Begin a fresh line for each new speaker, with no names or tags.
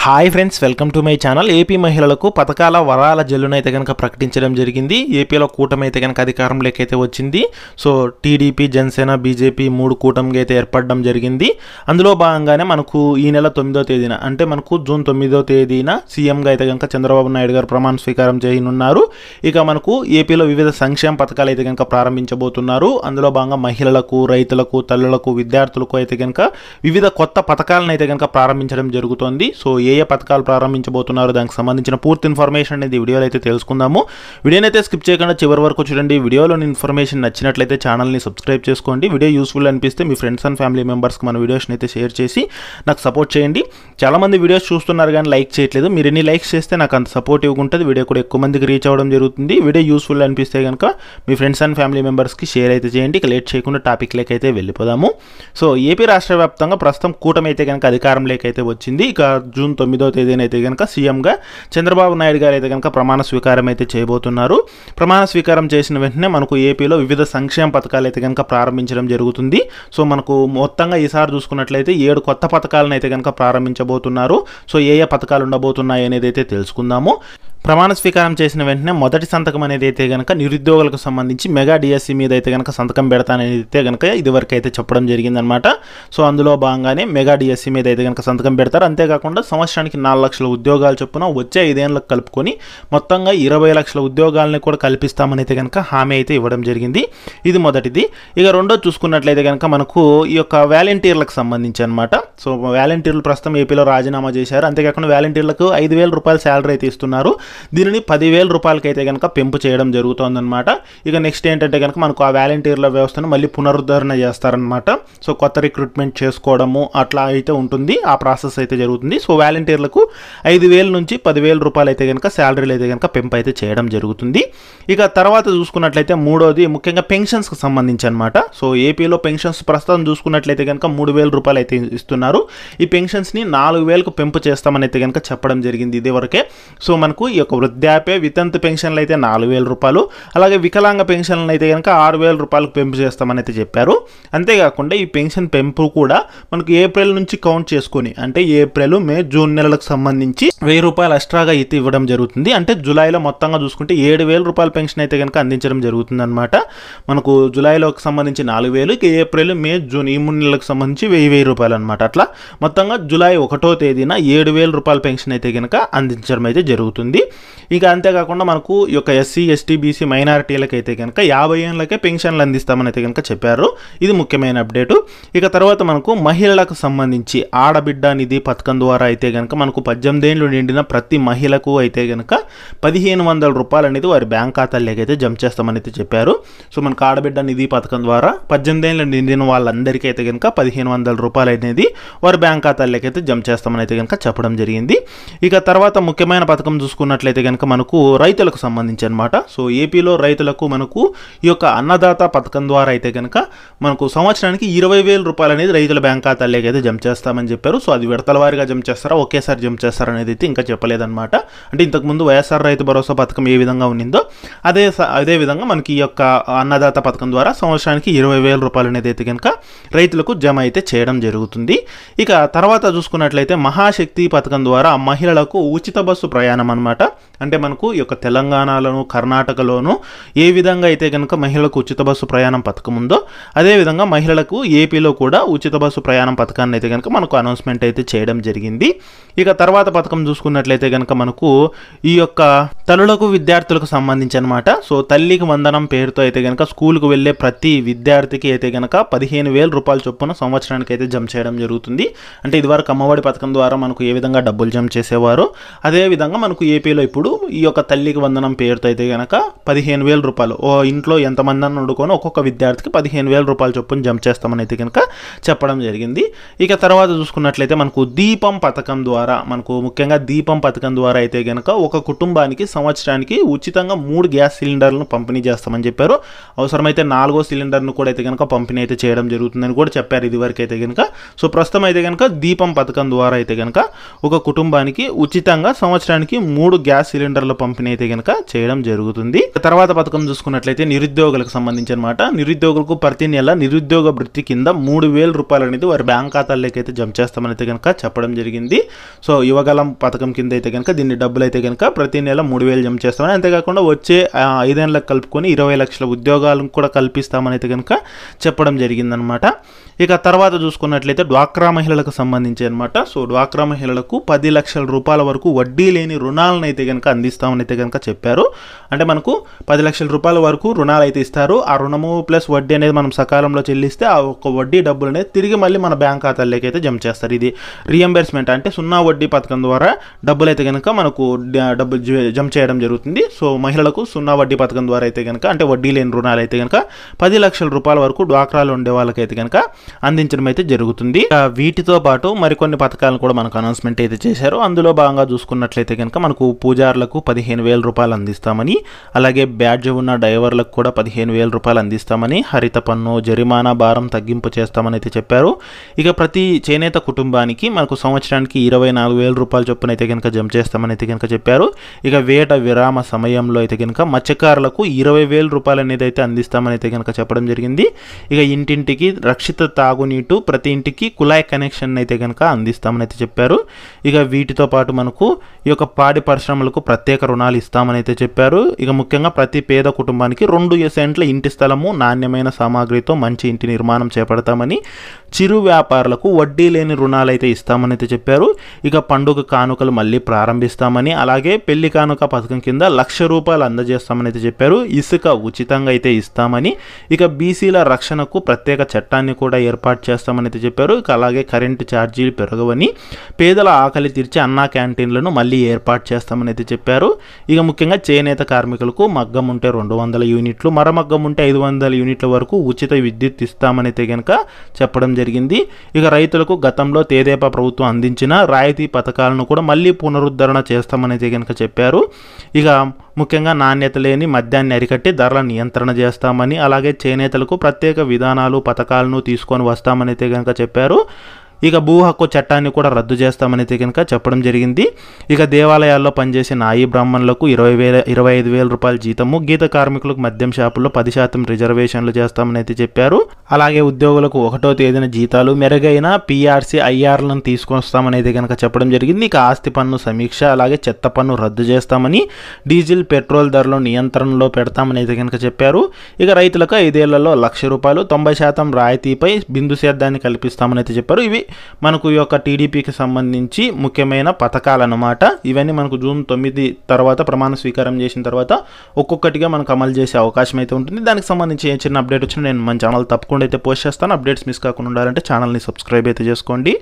Hi friends, welcome to my channel. AP మహిళలకు పథకాల వరాల జల్లును అయితే కనుక ప్రకటించడం జరిగింది. ఏపీలో కూటమి అయితే కనుక అధికారంలోకి అయితే వచ్చింది. సో టీడీపీ, జనసేన, బీజేపీ 3 కూటమిగా అయితే ఏర్పడడం జరిగింది. అందులో భాగంగానే మనకు ఈ నెల 9వ తేదీన అంటే మనకు జూన్ 9వ తేదీన సీఎంగా అయితే కనుక చంద్రబాబు నాయుడు గారు ప్రమాణ స్వీకారం చేయనున్నారు. ఇక మనకు ఏపీలో వివిధ సంక్షేమ పథకాలు అయితే కనుక ప్రారంభించబోతున్నారు. అందులో భాగంగా మహిళలకు, రైతులకు, తల్లులకు, విద్యార్థులకు అయితే కనుక వివిధ కొత్త పథకాలను అయితే కనుక ప్రారంభించడం జరుగుతోంది. సో ఏ పథకాలు ప్రారంభించబోతున్నారు, దానికి సంబంధించిన పూర్తి ఇన్ఫర్మేషన్ అనేది వీడియోలో అయితే తెలుసుకుందాము. వీడియోని అయితే స్కిప్ చేయకుండా చివరి వరకు చూడండి. వీడియోలోని ఇన్ఫర్మేషన్ నచ్చినట్లయితే ఛానల్ని సబ్స్క్రైబ్ చేసుకోండి. వీడియో యూస్ఫుల్ అనిపిస్తే మీ ఫ్రెండ్స్ అండ్ ఫ్యామిలీ మెంబర్స్కి మన వీడియోస్ని అయితే షేర్ చేసి నాకు సపోర్ట్ చేయండి. చాలామంది వీడియోస్ చూస్తున్నారు కానీ లైక్ చేయట్లేదు. మీరు ఎన్ని లైక్స్ చేస్తే నాకు అంత సపోర్టివ్గా ఉంటుంది. వీడియో కూడా ఎక్కువ మందికి రీచ్ అవ్వడం జరుగుతుంది. వీడియో యూస్ఫుల్ అనిపిస్తే కనుక మీ ఫ్రెండ్స్ అండ్ ఫ్యామిలీ మెంబర్స్కి షేర్ అయితే చేయండి. ఇక లేట్ చేయకుండా టాపిక్లోకి అయితే వెళ్ళిపోదాము. సో ఏపీ రాష్ట్ర వ్యాప్తంగా ప్రస్తుతం కూటమి అయితే కనుక అధికారంలోకి అయితే వచ్చింది. ఇక జూన్ 9వ తేదీన అయితే కనుక సీఎంగా చంద్రబాబు నాయుడు గారు అయితే కనుక ప్రమాణ స్వీకారం అయితే చేయబోతున్నారు. ప్రమాణ స్వీకారం చేసిన వెంటనే మనకు ఏపీలో వివిధ సంక్షేమ పథకాలు అయితే కనుక ప్రారంభించడం జరుగుతుంది. సో మనకు మొత్తంగా ఈసారి చూసుకున్నట్లయితే 7 కొత్త పథకాలను అయితే కనుక ప్రారంభించబోతున్నారు. సో ఏ పథకాలు ఉండబోతున్నాయి అనేది అయితే తెలుసుకుందాము. ప్రమాణ స్వీకారం చేసిన వెంటనే మొదటి సంతకం అనేది అయితే కనుక నిరుద్యోగులకు సంబంధించి మెగా డిఎస్సి మీద అయితే కనుక సంతకం పెడతానని అయితే కనుక ఇదివరకు అయితే చెప్పడం జరిగిందనమాట. సో అందులో భాగంగానే మెగా డిఎస్సి మీద అయితే కనుక సంతకం పెడతారు. అంతేకాకుండా సంవత్సరానికి 4 లక్షల ఉద్యోగాలు చొప్పున వచ్చే 5 ఏళ్ళకు కలుపుకొని మొత్తంగా 20 లక్షల ఉద్యోగాలని కూడా కల్పిస్తామని అయితే కనుక హామీ అయితే ఇవ్వడం జరిగింది. ఇది మొదటిది. ఇక రెండోది చూసుకున్నట్లయితే కనుక మనకు ఈ యొక్క వాలంటీర్లకు సంబంధించి అనమాట. సో వాలంటీర్లు ప్రస్తుతం ఏపీలో రాజీనామా చేశారు. అంతేకాకుండా వాలంటీర్లకు 5,000 రూపాయల శాలరీ అయితే ఇస్తున్నారు. దీనిని 10,000 రూపాయలకి అయితే కనుక పెంపు చేయడం జరుగుతుందన్నమాట. ఇక నెక్స్ట్ ఏంటంటే కనుక మనకు ఆ వాలంటీర్ల వ్యవస్థను మళ్ళీ పునరుద్ధరణ చేస్తారనమాట. సో కొత్త రిక్రూట్మెంట్ చేసుకోవడము అట్లా అయితే ఉంటుంది. ఆ ప్రాసెస్ అయితే జరుగుతుంది. సో వాలంటీర్లకు 5,000 నుంచి 10,000 రూపాయలు అయితే కనుక శాలరీలు అయితే కనుక పెంపు అయితే చేయడం జరుగుతుంది. ఇక తర్వాత చూసుకున్నట్లయితే మూడోది ముఖ్యంగా పెన్షన్స్కి సంబంధించి అనమాట. సో ఏపీలో పెన్షన్స్ ప్రస్తుతం చూసుకున్నట్లయితే కనుక 3,000 రూపాయలు అయితే ఇస్తున్నారు. ఈ పెన్షన్స్ని 4,000కు పెంపు చేస్తామని అయితే కనుక చెప్పడం జరిగింది ఇదివరకే. సో మనకు ఈ యొక్క వృద్ధాప్య, వితంతు పెన్షన్లు అయితే 4,000 రూపాయలు, అలాగే వికలాంగ పెన్షన్లు అయితే కనుక 6,000 రూపాయలకు పెంపు చేస్తామని అయితే చెప్పారు. అంతేకాకుండా ఈ పెన్షన్ పెంపు కూడా మనకు ఏప్రిల్ నుంచి కౌంట్ చేసుకొని అంటే ఏప్రిల్, మే, జూన్ నెలలకు సంబంధించి 1,000 రూపాయలు ఎక్స్ట్రాగా అయితే ఇవ్వడం జరుగుతుంది. అంటే జూలైలో మొత్తంగా చూసుకుంటే 7,000 రూపాయల పెన్షన్ అయితే కనుక అందించడం జరుగుతుంది అనమాట. మనకు జూలైలోకి సంబంధించి 4,000, ఇక ఏప్రిల్, మే, జూన్ ఈ 3 నెలలకు సంబంధించి 1,000 రూపాయలు అనమాట. అట్లా మొత్తంగా జూలై 1వ తేదీన 7,000 రూపాయల పెన్షన్ అయితే కనుక అందించడం అయితే జరుగుతుంది. ఇక అంతేకాకుండా మనకు ఈ యొక్క ఎస్సీ, ఎస్టీ, బీసీ మైనారిటీలకు అయితే కనుక 50 ఏళ్ళకే పెన్షన్లు అందిస్తామని అయితే కనుక చెప్పారు. ఇది ముఖ్యమైన అప్డేటు. ఇక తర్వాత మనకు మహిళలకు సంబంధించి ఆడబిడ్డ నిధి పథకం ద్వారా అయితే కనుక మనకు 18 ఏళ్ళు నిండిన ప్రతి మహిళకు అయితే కనుక 1,500 రూపాయలు అనేది వారి బ్యాంక్ ఖాతాల్లోకి అయితే జమ చేస్తామని అయితే చెప్పారు. సో మనకు ఆడబిడ్డ నిధి పథకం ద్వారా 18 ఏళ్ళు నిండిన వాళ్ళందరికీ అయితే కనుక 1,500 రూపాయలు అనేది వారి బ్యాంక్ ఖాతాల్లోకి అయితే జమ చేస్తామని అయితే కనుక చెప్పడం జరిగింది. ఇక తర్వాత ముఖ్యమైన పథకం చూసుకున్నట్లయితే కనుక మనకు రైతులకు సంబంధించి అనమాట. సో ఏపీలో రైతులకు మనకు ఈ యొక్క అన్నదాత పథకం ద్వారా అయితే కనుక మనకు సంవత్సరానికి 20,000 రూపాయలు అనేది రైతుల బ్యాంక్ ఖాతాల్లోకి అయితే జమ చేస్తామని చెప్పారు. సో అది విడతల వారీగా జమ చేస్తారా, ఒకేసారి జమ చేస్తారా అనేది అయితే ఇంకా చెప్పలేదన్నమాట. అంటే ఇంతకుముందు వైఎస్ఆర్ రైతు భరోసా పథకం ఏ విధంగా ఉండిందో అదే విధంగా మనకి ఈ యొక్క అన్నదాత పథకం ద్వారా సంవత్సరానికి 20,000 రూపాయలు అనేది అయితే కనుక రైతులకు జమ అయితే చేయడం జరుగుతుంది. ఇక తర్వాత చూసుకున్నట్లయితే మహాశక్తి పథకం ద్వారా మహిళలకు ఉచిత బస్సు ప్రయాణం అనమాట. అంటే మనకు ఈ యొక్క తెలంగాణలోను, కర్ణాటకలోను ఏ విధంగా అయితే కనుక మహిళలకు ఉచిత బస్సు ప్రయాణం పథకం ఉందో అదేవిధంగా మహిళలకు ఏపీలో కూడా ఉచిత బస్సు ప్రయాణం పథకాన్ని అయితే కనుక మనకు అనౌన్స్మెంట్ అయితే చేయడం జరిగింది. ఇక తర్వాత పథకం చూసుకున్నట్లయితే కనుక మనకు ఈ యొక్క తల్లులకు, విద్యార్థులకు సంబంధించి అనమాట. సో తల్లికి వందనం పేరుతో అయితే కనుక స్కూల్కు వెళ్ళే ప్రతి విద్యార్థికి అయితే కనుక 15,000 రూపాయల చొప్పున సంవత్సరానికి అయితే జమ చేయడం జరుగుతుంది. అంటే ఇదివరకు అమ్మఒడి పథకం ద్వారా మనకు ఏ విధంగా డబ్బులు జమ చేసేవారో అదేవిధంగా మనకు ఏపీలో ఇప్పుడు ఈ యొక్క తల్లికి వందనం పేరుతో అయితే కనుక 15,000 రూపాయలు ఇంట్లో ఎంతమంది అని వండుకొని ఒక్కొక్క విద్యార్థికి 15,000 రూపాయల చొప్పున జమ చేస్తామని అయితే కనుక చెప్పడం జరిగింది. ఇక తర్వాత చూసుకున్నట్లయితే మనకు దీపం పథకం ద్వారా మనకు ముఖ్యంగా దీపం పథకం ద్వారా అయితే కనుక ఒక కుటుంబానికి సంవత్సరానికి ఉచితంగా 3 గ్యాస్ సిలిండర్లను పంపిణీ చేస్తామని చెప్పారు. అవసరమైతే 4వ సిలిండర్ను కూడా అయితే కనుక పంపిణీ అయితే చేయడం జరుగుతుందని కూడా చెప్పారు ఇదివరకు అయితే కనుక. సో ప్రస్తుతం అయితే కనుక దీపం పథకం ద్వారా అయితే కనుక ఒక కుటుంబానికి ఉచితంగా సంవత్సరానికి 3 గ్యాస్ సిలిండర్ల పంపిణీ అయితే కనుక చేయడం జరుగుతుంది. తర్వాత పథకం చూసుకున్నట్లయితే నిరుద్యోగులకు సంబంధించి అనమాట. నిరుద్యోగులకు ప్రతి నెల నిరుద్యోగ వృత్తి కింద 3,000 రూపాయలు అనేది వారి బ్యాంక్ ఖాతాల్లోకి అయితే జమ చేస్తామని అయితే కనుక చెప్పడం జరిగింది. సో యువగలం పథకం కింద అయితే కనుక దీన్ని డబ్బులు అయితే కనుక ప్రతి నెల 3,000 జమ చేస్తామని, అంతేకాకుండా వచ్చే 5 ఏళ్ళకి కలుపుకొని 20 లక్షల ఉద్యోగాలను కూడా కల్పిస్తామని అయితే కనుక చెప్పడం జరిగిందనమాట. ఇక తర్వాత చూసుకున్నట్లయితే డ్వాక్రా మహిళలకు సంబంధించి అనమాట. సో డ్వాక్రా మహిళలకు 10 లక్షల రూపాయల వరకు వడ్డీ లేని రుణాలను అయితే కనుక అందిస్తామని అయితే కనుక చెప్పారు. అంటే మనకు 10 లక్షల రూపాయల వరకు రుణాలు అయితే ఇస్తారు. ఆ రుణము ప్లస్ వడ్డీ అనేది మనం సకాలంలో చెల్లిస్తే ఆ ఒక వడ్డీ డబ్బులు అనేది తిరిగి మళ్ళీ మన బ్యాంక్ ఖాతాల్లోకి అయితే జమ చేస్తారు. ఇది రీఎంబర్స్మెంట్ అంటే 0 వడ్డీ పథకం ద్వారా డబ్బులు అయితే కనుక మనకు డబ్బులు జమ చేయడం జరుగుతుంది. సో మహిళలకు 0 వడ్డీ పథకం ద్వారా అయితే కనుక అంటే వడ్డీ లేని రుణాలు అయితే కనుక 10 లక్షల రూపాయల వరకు డ్వాక్రాలో ఉండే వాళ్ళకైతే కనుక అందించడం అయితే జరుగుతుంది. వీటితో పాటు మరికొన్ని పథకాలను కూడా మనకు అనౌన్స్మెంట్ అయితే చేశారు. అందులో భాగంగా చూసుకున్నట్లయితే కనుక మనకు పూజారులకు 15,000 రూపాయలు అందిస్తామని, అలాగే బ్యాడ్జ్ ఉన్న డ్రైవర్లకు కూడా 15,000 రూపాయలు అందిస్తామని, హరిత పన్ను జరిమానా భారం తగ్గింపు చేస్తామని అయితే చెప్పారు. ఇక ప్రతి చేనేత కుటుంబానికి మనకు సంవత్సరానికి 24,000 రూపాయల చొప్పున అయితే కనుక జమ చేస్తామని అయితే కనుక చెప్పారు. ఇక వేట విరామ సమయంలో అయితే కనుక మత్స్యకారులకు 20,000 రూపాయలు అనేది అయితే అందిస్తామని అయితే కనుక చెప్పడం జరిగింది. ఇక ఇంటింటికి రక్షిత తాగునీటు, ప్రతి ఇంటికి కుళాయి కనెక్షన్ అయితే కనుక అందిస్తామని అయితే చెప్పారు. ఇక వీటితో పాటు మనకు ఈ యొక్క పాడి పరిశ్రమలకు ప్రత్యేక రుణాలు ఇస్తామని అయితే చెప్పారు. ఇక ముఖ్యంగా ప్రతి పేద కుటుంబానికి 2 సెంట్ల ఇంటి స్థలము, నాణ్యమైన సామాగ్రితో మంచి ఇంటి నిర్మాణం చేపడతామని, చిరు వ్యాపారులకు వడ్డీ లేని రుణాలు అయితే ఇస్తామని అయితే చెప్పారు. ఇక పండుగ కానుకలు మళ్ళీ ప్రారంభిస్తామని, అలాగే పెళ్లి కానుక పథకం కింద 1,00,000 రూపాయలు అందజేస్తామని అయితే చెప్పారు. ఇసుక ఉచితంగా అయితే ఇస్తామని, ఇక బీసీల రక్షణకు ప్రత్యేక చట్టాన్ని కూడా ఏర్పాటు చేస్తామని అయితే చెప్పారు. ఇక అలాగే కరెంటు ఛార్జీలు పెరగవని, పేదల ఆకలి తీర్చే అన్నా క్యాంటీన్లను మళ్ళీ ఏర్పాటు చేస్తామని అయితే చెప్పారు. ఇక ముఖ్యంగా చేనేత కార్మికులకు మగ్గం ఉంటే 200 యూనిట్లు, మరమగ్గం ఉంటే 500 యూనిట్ల వరకు ఉచిత విద్యుత్ ఇస్తామని అయితే కనుక చెప్పడం జరిగింది. ఇక రైతులకు గతంలో తెదేపా ప్రభుత్వం అందించిన రాయితీ పథకాలను కూడా మళ్ళీ పునరుద్ధరణ చేస్తామని అయితే కనుక చెప్పారు. ఇక ముఖ్యంగా నాణ్యత లేని మద్యాన్ని అరికట్టి ధరల నియంత్రణ చేస్తామని, అలాగే చేనేతలకు ప్రత్యేక విధానాలు పథకాలను తీసుకొని వస్తామని అయితే కనుక చెప్పారు. ఇక భూ హక్కు చట్టాన్ని కూడా రద్దు చేస్తామని అయితే కనుక చెప్పడం జరిగింది. ఇక దేవాలయాల్లో పనిచేసే నాయి బ్రాహ్మణులకు 25,000 రూపాయల జీతము, గీత కార్మికులకు మద్యం షాపుల్లో 10% రిజర్వేషన్లు చేస్తామని అయితే చెప్పారు. అలాగే ఉద్యోగులకు 1వ తేదీన జీతాలు, మెరుగైన పిఆర్సీ ఐఆర్లను తీసుకొస్తామని అయితే కనుక చెప్పడం జరిగింది. ఇక ఆస్తి పన్ను సమీక్ష, అలాగే చెత్త పన్ను రద్దు చేస్తామని, డీజిల్ పెట్రోల్ ధరలు నియంత్రణలో పెడతామని అయితే కనుక చెప్పారు. ఇక రైతులకు 5 ఏళ్లలో 1,00,000 రూపాయలు 90% రాయితీపై బిందు సేద్యాన్ని కల్పిస్తామని అయితే చెప్పారు. ఇవి మనకు ఈ యొక్క టీడీపీకి సంబంధించి ముఖ్యమైన పథకాలు అన్నమాట. ఇవన్నీ మనకు జూన్ 9 తర్వాత ప్రమాణ స్వీకారం చేసిన తర్వాత ఒక్కొక్కటిగా మనకు అమలు చేసే అవకాశం అయితే ఉంటుంది. దానికి సంబంధించి ఏ చిన్న అప్డేట్ వచ్చినా నేను మన ఛానల్ తప్పకుండా అయితే పోస్ట్ చేస్తాను. అప్డేట్స్ మిస్ కాకుండా ఉండాలంటే ఛానల్ని సబ్స్క్రైబ్ అయితే చేసుకోండి.